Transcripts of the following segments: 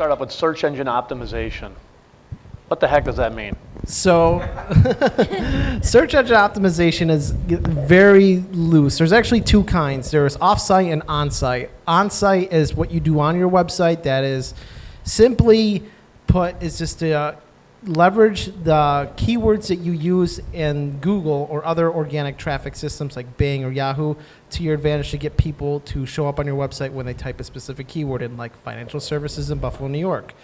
start off with search engine optimization. What the heck does that mean? So, search engine optimization is very loose. There's actually two kinds. There's off-site and on-site. On-site is what you do on your website. That is simply put, is just to leverage the keywords that you use in Google or other organic traffic systems like Bing or Yahoo to your advantage to get people to show up on your website when they type a specific keyword in, like financial services in Buffalo, New York.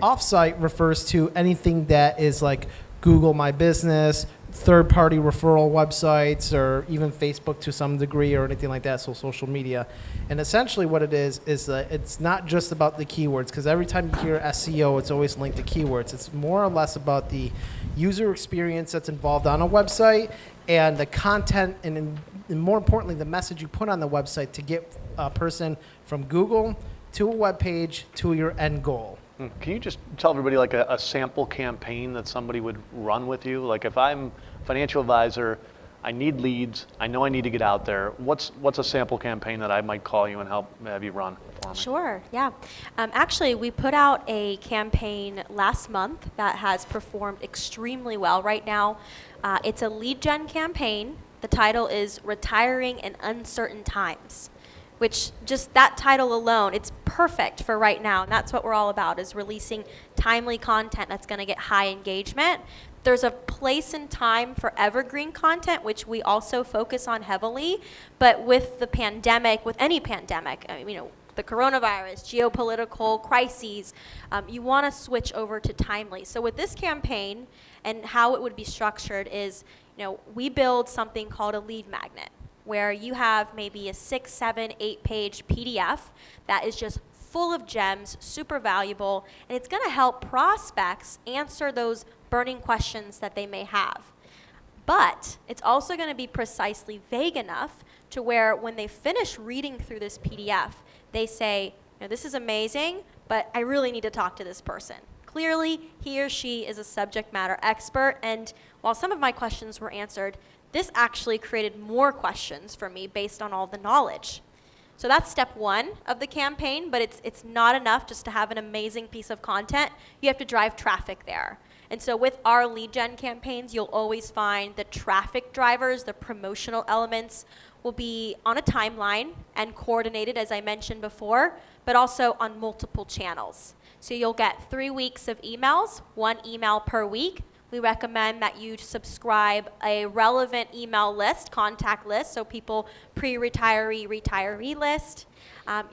Off-site refers to anything that is like Google My Business, third-party referral websites, or even Facebook to some degree, or anything like that, so social media. And essentially what it is that it's not just about the keywords, because every time you hear SEO, it's always linked to keywords. It's more or less about the user experience that's involved on a website and the content, and more importantly, the message you put on the website to get a person from Google to a web page to your end goal. Can you just tell everybody like a sample campaign that somebody would run with you? Like if I'm a financial advisor, I need leads, I know I need to get out there. What's a sample campaign that I might call you and have you run for me? Sure, yeah. Actually, we put out a campaign last month that has performed extremely well. Right now, it's a lead gen campaign. The title is Retiring in Uncertain Times, which just that title alone, it's perfect for right now. And that's what we're all about, is releasing timely content that's going to get high engagement. There's a place and time for evergreen content, which we also focus on heavily. But with the pandemic, with any pandemic, the coronavirus, geopolitical crises, you want to switch over to timely. So with this campaign and how it would be structured is, we build something called a lead magnet, where you have maybe a 6, 7, 8 page PDF that is just full of gems, super valuable, and it's going to help prospects answer those burning questions that they may have. But it's also going to be precisely vague enough to where when they finish reading through this PDF, they say, this is amazing, but I really need to talk to this person. Clearly, he or she is a subject matter expert, and while some of my questions were answered, this actually created more questions for me based on all the knowledge. So that's step one of the campaign, but it's not enough just to have an amazing piece of content. You have to drive traffic there. And so with our lead gen campaigns, you'll always find the traffic drivers, the promotional elements will be on a timeline and coordinated, as I mentioned before, but also on multiple channels. So you'll get 3 weeks of emails, 1 email per week. We recommend that you subscribe a relevant email list, contact list, so people pre-retiree, retiree list.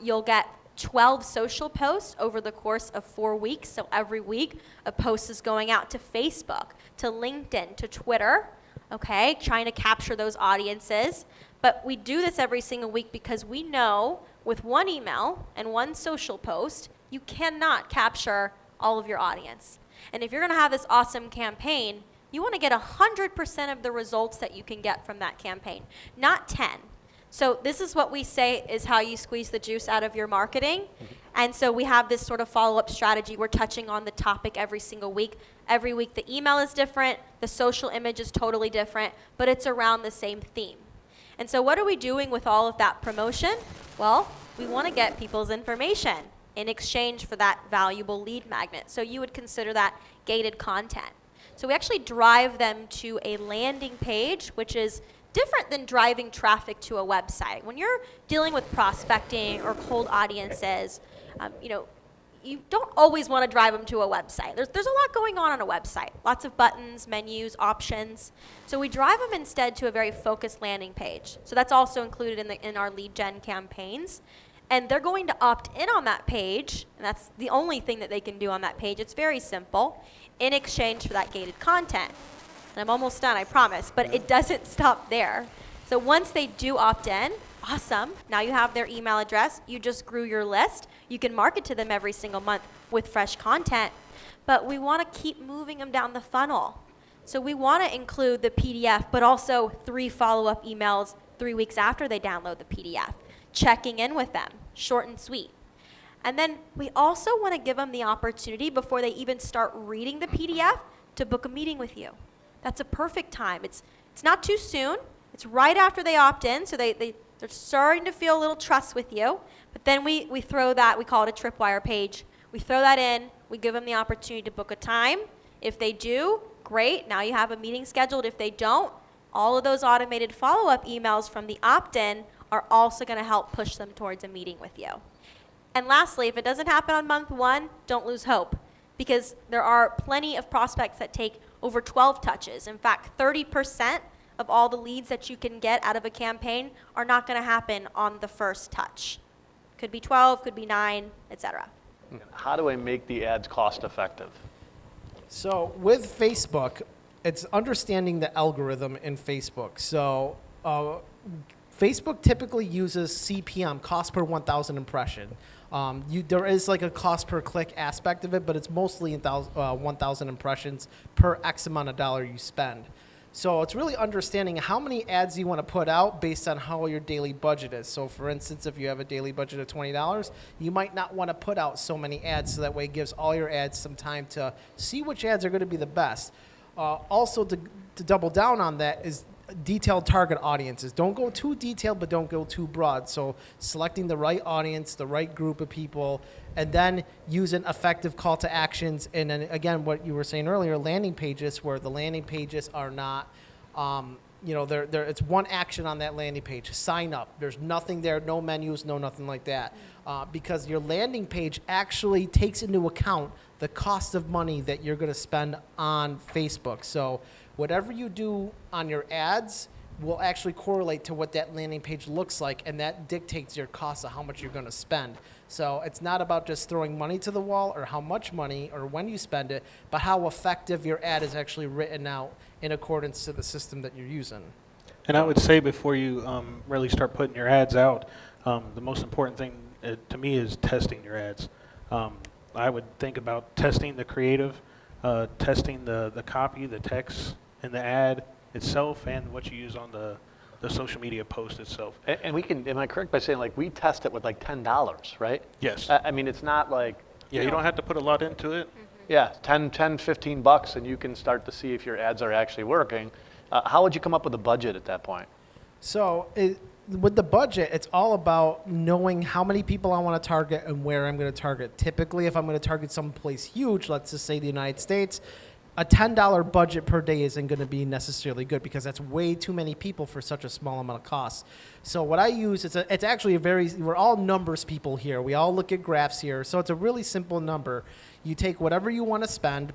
You'll get 12 social posts over the course of 4 weeks. So every week, a post is going out to Facebook, to LinkedIn, to Twitter, okay, trying to capture those audiences. But we do this every single week because we know with 1 email and 1 social post, you cannot capture all of your audience. And if you're going to have this awesome campaign, you want to get 100% of the results that you can get from that campaign, not 10. So this is what we say is how you squeeze the juice out of your marketing. And so we have this sort of follow-up strategy. We're touching on the topic every single week. Every week the email is different, the social image is totally different, but it's around the same theme. And so what are we doing with all of that promotion? Well, we want to get people's information in exchange for that valuable lead magnet. So you would consider that gated content. So we actually drive them to a landing page, which is different than driving traffic to a website. When you're dealing with prospecting or cold audiences, you don't always want to drive them to a website. There's a lot going on a website. Lots of buttons, menus, options. So we drive them instead to a very focused landing page. So that's also included in our lead gen campaigns. And they're going to opt in on that page, and that's the only thing that they can do on that page. It's very simple, in exchange for that gated content. And I'm almost done, I promise, but it doesn't stop there. So once they do opt in, awesome. Now you have their email address. You just grew your list. You can market to them every single month with fresh content. But we want to keep moving them down the funnel. So we want to include the PDF, but also 3 follow-up emails 3 weeks after they download the PDF. Checking in with them, short and sweet. And then we also want to give them the opportunity before they even start reading the PDF to book a meeting with you. That's a perfect time. It's not too soon. It's right after they opt in, so they're starting to feel a little trust with you. But then we throw that, we call it a tripwire page. We throw that in. We give them the opportunity to book a time. If they do, great. Now you have a meeting scheduled. If they don't, all of those automated follow-up emails from the opt-in are also going to help push them towards a meeting with you. And lastly, if it doesn't happen on month 1, don't lose hope, because there are plenty of prospects that take over 12 touches. In fact, 30% of all the leads that you can get out of a campaign are not going to happen on the first touch. Could be 12, could be 9, etc. How do I make the ads cost effective? So with Facebook, it's understanding the algorithm in Facebook. So Facebook typically uses CPM, cost per 1,000 impression. There is like a cost per click aspect of it, but it's mostly 1,000 impressions per X amount of dollar you spend. So it's really understanding how many ads you want to put out based on how your daily budget is. So for instance, if you have a daily budget of $20, you might not want to put out so many ads, so that way it gives all your ads some time to see which ads are going to be the best. Also, to double down on that is detailed target audiences. Don't go too detailed, but don't go too broad. So selecting the right audience, the right group of people, and then using effective call to actions. And then again, what you were saying earlier, landing pages, where the landing pages are not, it's one action on that landing page. Sign up. There's nothing there, no menus, no nothing like that. Because your landing page actually takes into account the cost of money that you're going to spend on Facebook. So whatever you do on your ads will actually correlate to what that landing page looks like, and that dictates your cost of how much you're going to spend. So it's not about just throwing money to the wall or how much money or when you spend it, but how effective your ad is actually written out in accordance to the system that you're using. And I would say before you really start putting your ads out, the most important thing to me is testing your ads. I would think about testing the creative, testing the copy, the text, and the ad itself, and what you use on the social media post itself. And we can, am I correct by saying, like, we test it with like $10, right? Yes. I mean, it's not like, Yeah, you don't have to put a lot into it. yeah, 10, 15 bucks, and you can start to see if your ads are actually working. How would you come up with a budget at that point? So with the budget, it's all about knowing how many people I want to target and where I'm going to target. Typically, if I'm going to target someplace huge, let's just say the United States, a $10 budget per day isn't going to be necessarily good, because that's way too many people for such a small amount of cost. So what I use, it's actually we're all numbers people here. We all look at graphs here. So it's a really simple number. You take whatever you want to spend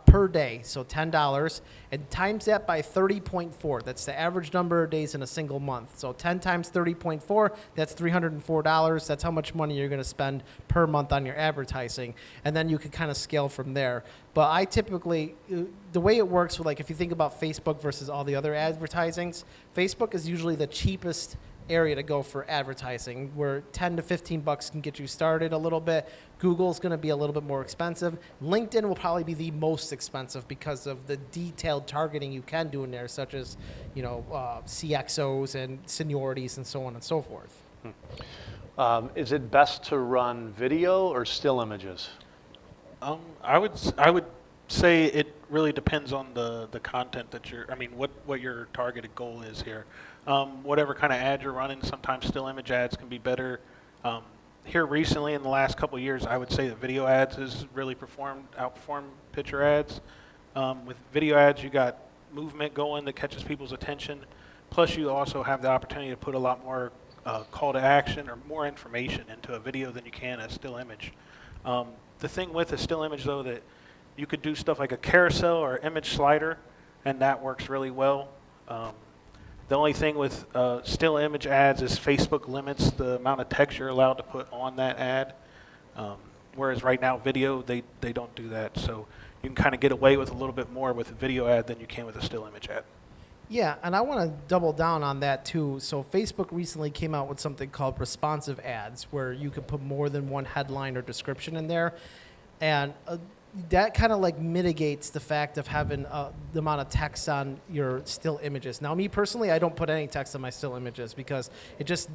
per day, so $10, and times that by 30.4. That's the average number of days in a single month. So 10 times 30.4, that's $304. That's how much money you're going to spend per month on your advertising. And then you can kind of scale from there. But I typically, the way it works, with, like, if you think about Facebook versus all the other advertisings, Facebook is usually the cheapest area to go for advertising, where 10 to 15 bucks can get you started a little bit. Google's going to be a little bit more expensive. LinkedIn will probably be the most expensive because of the detailed targeting you can do in there, such as, CXOs and seniorities and so on and so forth. Is it best to run video or still images? I would say it really depends on the content that what your targeted goal is here. Whatever kind of ad you're running, sometimes still image ads can be better. Here recently, in the last couple of years, I would say that video ads has really outperformed picture ads. With video ads, you got movement going that catches people's attention. Plus, you also have the opportunity to put a lot more call to action or more information into a video than you can a still image. The thing with a still image, though, that you could do stuff like a carousel or image slider, and that works really well. The only thing with still image ads is Facebook limits the amount of text you're allowed to put on that ad. Whereas right now, video, they don't do that. So you can kind of get away with a little bit more with a video ad than you can with a still image ad. Yeah, and I want to double down on that too. So Facebook recently came out with something called responsive ads, where you could put more than one headline or description in there. And that kind of like mitigates the fact of having the amount of text on your still images. Now, me personally, I don't put any text on my still images, because it just,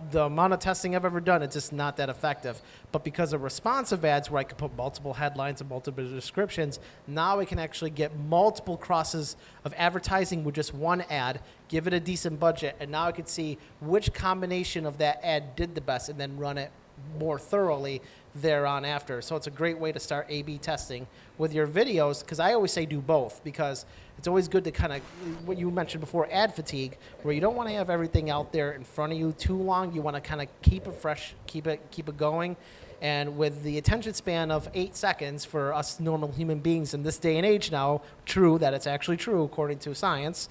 the amount of testing I've ever done, it's just not that effective. But because of responsive ads, where I can put multiple headlines and multiple descriptions, now I can actually get multiple crosses of advertising with just one ad, give it a decent budget, and now I can see which combination of that ad did the best, and then run it more thoroughly thereon after. So it's a great way to start A/B testing with your videos, because I always say do both, because it's always good to kind of, what you mentioned before, ad fatigue, where you don't want to have everything out there in front of you too long. You want to kind of keep it fresh, keep it going. And with the attention span of 8 seconds for us normal human beings in this day and age now, true that it's actually true according to science,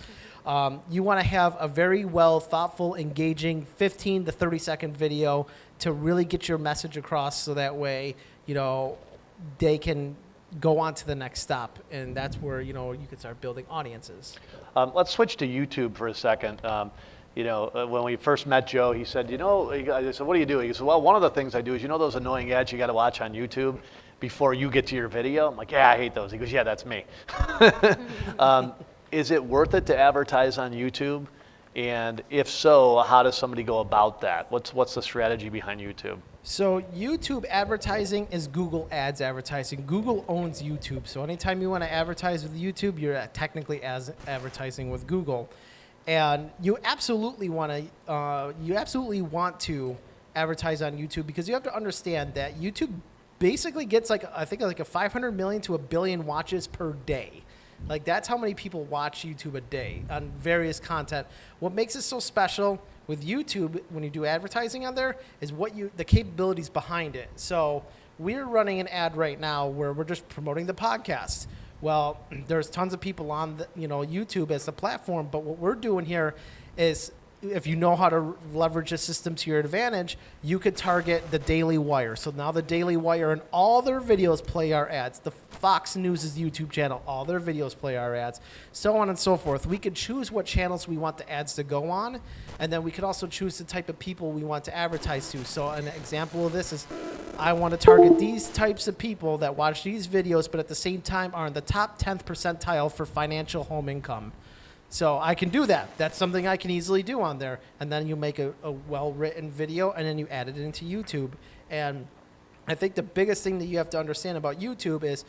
you want to have a very well thoughtful, engaging 15 to 30 second video to really get your message across, so that way, they can go on to the next stop. And that's where, you can start building audiences. Let's switch to YouTube for a second. When we first met Joe, he said, I said, what do you do? He said, well, one of the things I do is, those annoying ads you got to watch on YouTube before you get to your video? I'm like, yeah, I hate those. He goes, yeah, that's me. Is it worth it to advertise on YouTube? And if so, how does somebody go about that? What's the strategy behind YouTube? So YouTube advertising is Google Ads advertising. Google owns YouTube. So anytime you want to advertise with YouTube, you're technically advertising with Google. And you absolutely want to advertise on YouTube, because you have to understand that YouTube basically gets I think a 500 million to 1 billion watches per day. Like, that's how many people watch YouTube a day on various content. What makes it so special with YouTube when you do advertising on there is the capabilities behind it. So we're running an ad right now where we're just promoting the podcast. Well, there's tons of people on YouTube as a platform, but what we're doing here is, if you know how to leverage the system to your advantage, you could target the Daily Wire. So now the Daily Wire and all their videos play our ads. The Fox News' YouTube channel, all their videos play our ads, so on and so forth. We could choose what channels we want the ads to go on, and then we could also choose the type of people we want to advertise to. So an example of this is, I want to target these types of people that watch these videos, but at the same time are in the top 10th percentile for financial home income. So I can do that. That's something I can easily do on there. And then you make a well-written video, and then you add it into YouTube. And I think the biggest thing that you have to understand about YouTube is,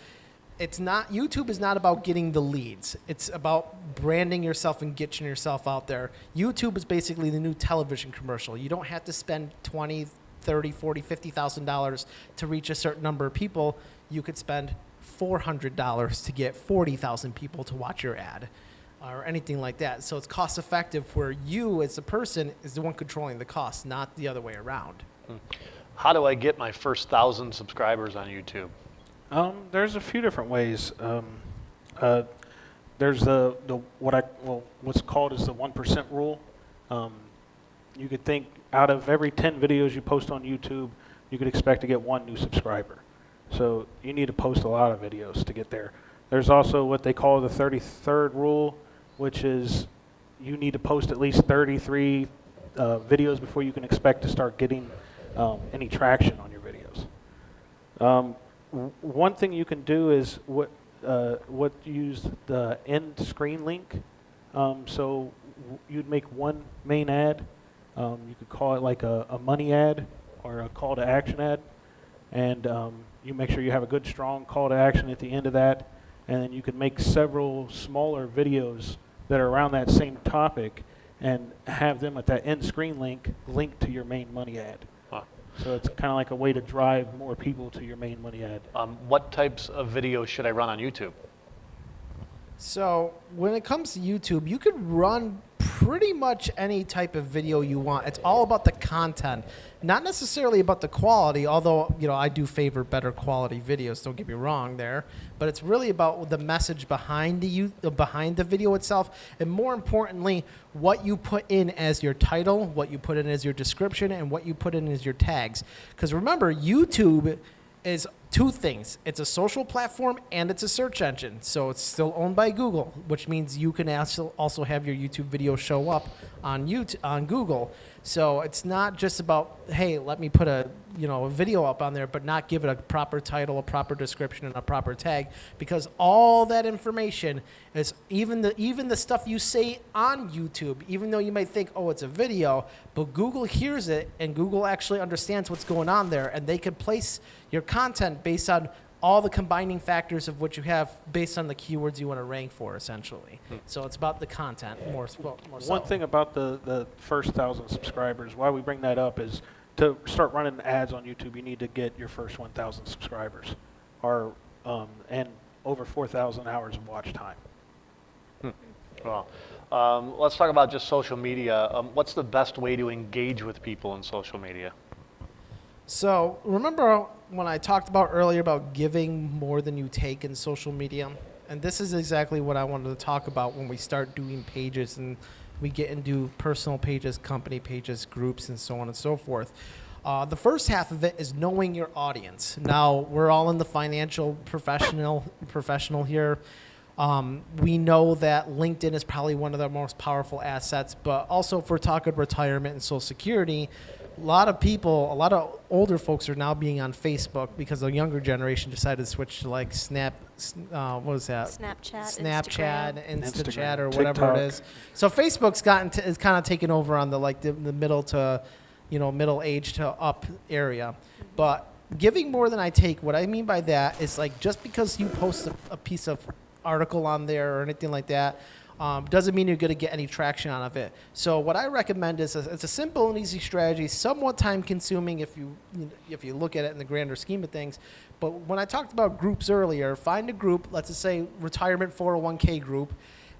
YouTube is not about getting the leads. It's about branding yourself and getting yourself out there. YouTube is basically the new television commercial. You don't have to spend $20, $30, $40, $50,000 to reach a certain number of people. You could spend $400 to get 40,000 people to watch your ad, or anything like that. So it's cost effective, where you as a person is the one controlling the cost, not the other way around. How do I get my first 1,000 subscribers on YouTube? There's a few different ways. There's what's called is the 1% rule. You could think, out of every 10 videos you post on YouTube, you could expect to get 1 new subscriber. So you need to post a lot of videos to get there. There's also what they call the 33rd rule, which is you need to post at least 33 videos before you can expect to start getting any traction on your videos. One thing you can do is use the end screen link. So you'd make one main ad. You could call it like a money ad or a call to action ad, and you make sure you have a good strong call to action at the end of that. And then you can make several smaller videos that are around that same topic and have them at that end screen link linked to your main money ad. Wow. So it's kind of like a way to drive more people to your main money ad. What types of videos should I run on YouTube? So when it comes to YouTube, you could run pretty much any type of video you want. It's all about the content, not necessarily about the quality, although I do favor better quality videos, don't get me wrong there, but it's really about the message behind the video itself, and more importantly, what you put in as your title, what you put in as your description, and what you put in as your tags. Because remember, YouTube is 2 things. It's a social platform and it's a search engine. So it's still owned by Google, which means you can also have your YouTube video show up on Google. So it's not just about, hey, let me put a video up on there, but not give it a proper title, a proper description, and a proper tag, because all that information is even the stuff you say on YouTube, even though you might think, oh, it's a video, but Google hears it and Google actually understands what's going on there, and they can place your content based on all the combining factors of what you have based on the keywords you want to rank for, essentially. So it's about the content more so. One thing about the first 1,000 subscribers, why we bring that up is to start running ads on YouTube, you need to get your first 1,000 subscribers, or and over 4,000 hours of watch time. Well, let's talk about just social media. What's the best way to engage with people in social media? So remember when I talked about earlier about giving more than you take in social media? And this is exactly what I wanted to talk about when we start doing pages and we get into personal pages, company pages, groups, and so on and so forth. The first half of it is knowing your audience. Now, we're all in the financial professional here. We know that LinkedIn is probably one of the most powerful assets, but also if we're talking retirement and Social Security, a lot of older folks are now being on Facebook because the younger generation decided to switch to like what is that? Snapchat, Instachat, or whatever TikTok. it is. So Facebook's is kind of taken over on the middle to, middle age to up area. But giving more than I take, what I mean by that is like just because you post a piece of article on there or anything like that, doesn't mean you're going to get any traction out of it. So what I recommend is it's a simple and easy strategy, somewhat time consuming if you look at it in the grander scheme of things. But when I talked about groups earlier, find a group, let's just say retirement 401k group,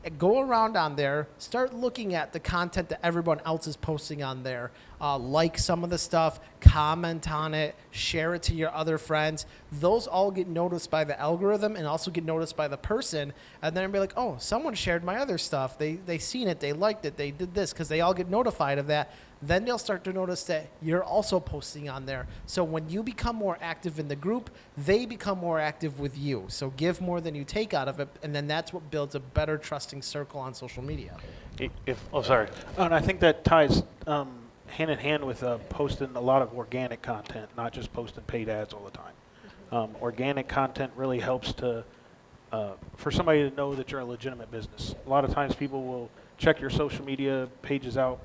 and go around on there, start looking at the content that everyone else is posting on there. Like some of the stuff, comment on it, share it to your other friends. Those all get noticed by the algorithm and also get noticed by the person. And then be like, oh, someone shared my other stuff. They seen it, they liked it, they did this, because they all get notified of that. Then they'll start to notice that you're also posting on there. So when you become more active in the group, they become more active with you. So give more than you take out of it, and then that's what builds a better trusting circle on social media. Sorry. And I think that ties hand in hand with posting a lot of organic content, not just posting paid ads all the time. Organic content really helps for somebody to know that you're a legitimate business. A lot of times people will check your social media pages out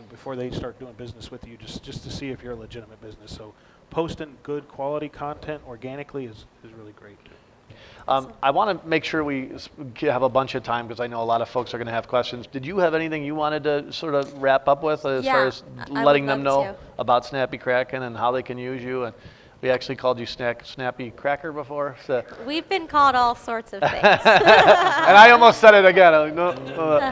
before they start doing business with you, just to see if you're a legitimate business. So posting good quality content organically is really great. I want to make sure we have a bunch of time because I know a lot of folks are going to have questions. Did you have anything you wanted to sort of wrap up with as far as I letting would them love know to. about Snappy Kraken and how they can use you? And we actually called you Snappy Cracker before. So. We've been called all sorts of things. And I almost said it again. I'm like, no,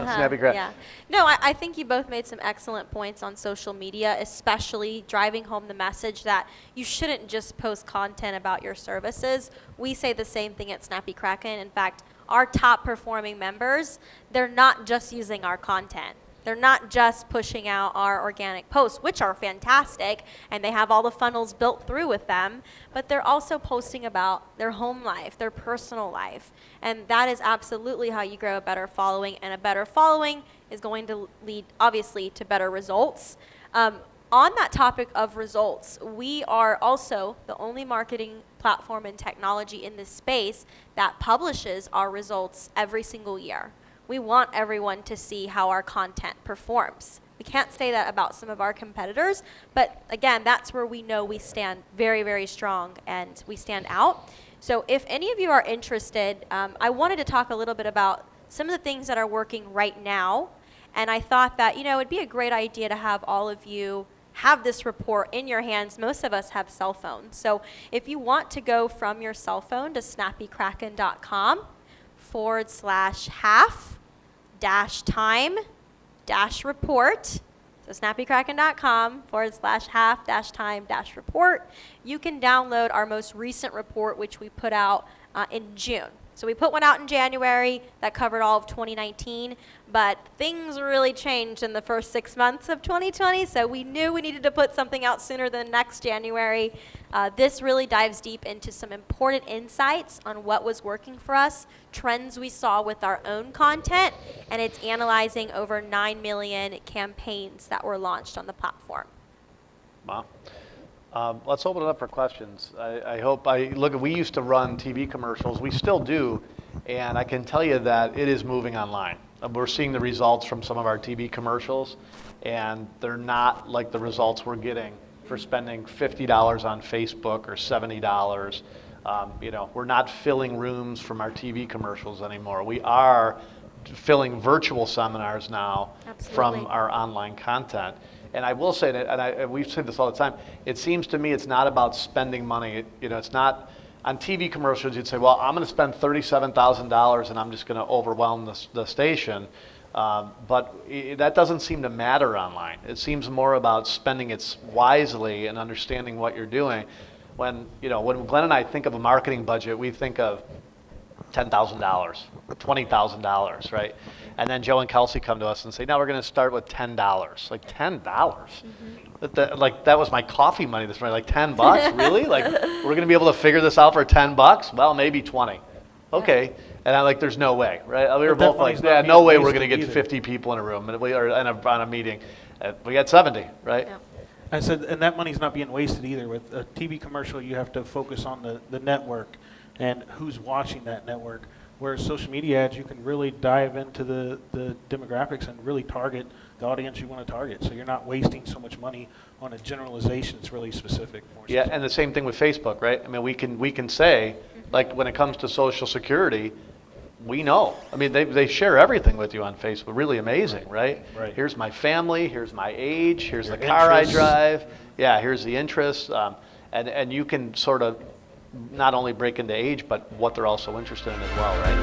Snappy Kraken. Yeah. No, I think you both made some excellent points on social media, especially driving home the message that you shouldn't just post content about your services. We say the same thing at Snappy Kraken. In fact, our top performing members, they're not just using our content. They're not just pushing out our organic posts, which are fantastic, and they have all the funnels built through with them, but they're also posting about their home life, their personal life. And that is absolutely how you grow a better following, and a better following is going to lead, obviously, to better results. On that topic of results, we are also the only marketing platform and technology in this space that publishes our results every single year. We want everyone to see how our content performs. We can't say that about some of our competitors, but again, that's where we know we stand very, very strong and we stand out. So if any of you are interested, I wanted to talk a little bit about some of the things that are working right now. And I thought that, it'd be a great idea to have all of you have this report in your hands. Most of us have cell phones. So if you want to go from your cell phone to snappykraken.com/half-time-report. So snappykraken.com/half-time-report. You can download our most recent report, which we put out in June. So we put one out in January that covered all of 2019, but things really changed in the first 6 months of 2020, so we knew we needed to put something out sooner than next January. This really dives deep into some important insights on what was working for us, trends we saw with our own content, and it's analyzing over 9 million campaigns that were launched on the platform. Wow. Let's open it up for questions. We used to run TV commercials. We still do. And I can tell you that it is moving online. We're seeing the results from some of our TV commercials, and they're not like the results we're getting for spending $50 on Facebook or $70. We're not filling rooms from our TV commercials anymore. We are filling virtual seminars now Absolutely. from our online content. And I will say that, and we've said this all the time, it seems to me it's not about spending money. It's not, on TV commercials you'd say, well, I'm going to spend $37,000 and I'm just going to overwhelm the station. But that doesn't seem to matter online. It seems more about spending it wisely and understanding what you're doing. When Glenn and I think of a marketing budget, we think of $10,000, $20,000, right? And then Joe and Kelsey come to us and say, now we're going to start with $10. Like $10? Like that was my coffee money this morning. Like $10, really? Like we're going to be able to figure this out for $10? Well, maybe 20. Okay. And I'm like, there's no way, right? We were both like, yeah, no way we're going to get 50 people in a room or on a meeting. We got 70, right? Yeah. I said, and that money's not being wasted either. With a TV commercial, you have to focus on the network and who's watching that network. Whereas social media ads, you can really dive into the demographics and really target the audience you want to target. So you're not wasting so much money on a generalization. It's really specific. Yeah, and the same thing with Facebook, right? I mean, we can say, like when it comes to Social Security, we know. I mean, they share everything with you on Facebook. Really amazing, right? Right. Here's my family. Here's my age. Here's Your the car interests. I drive. Yeah, here's the interests. And you can sort of not only break into age, but what they're also interested in as well, right?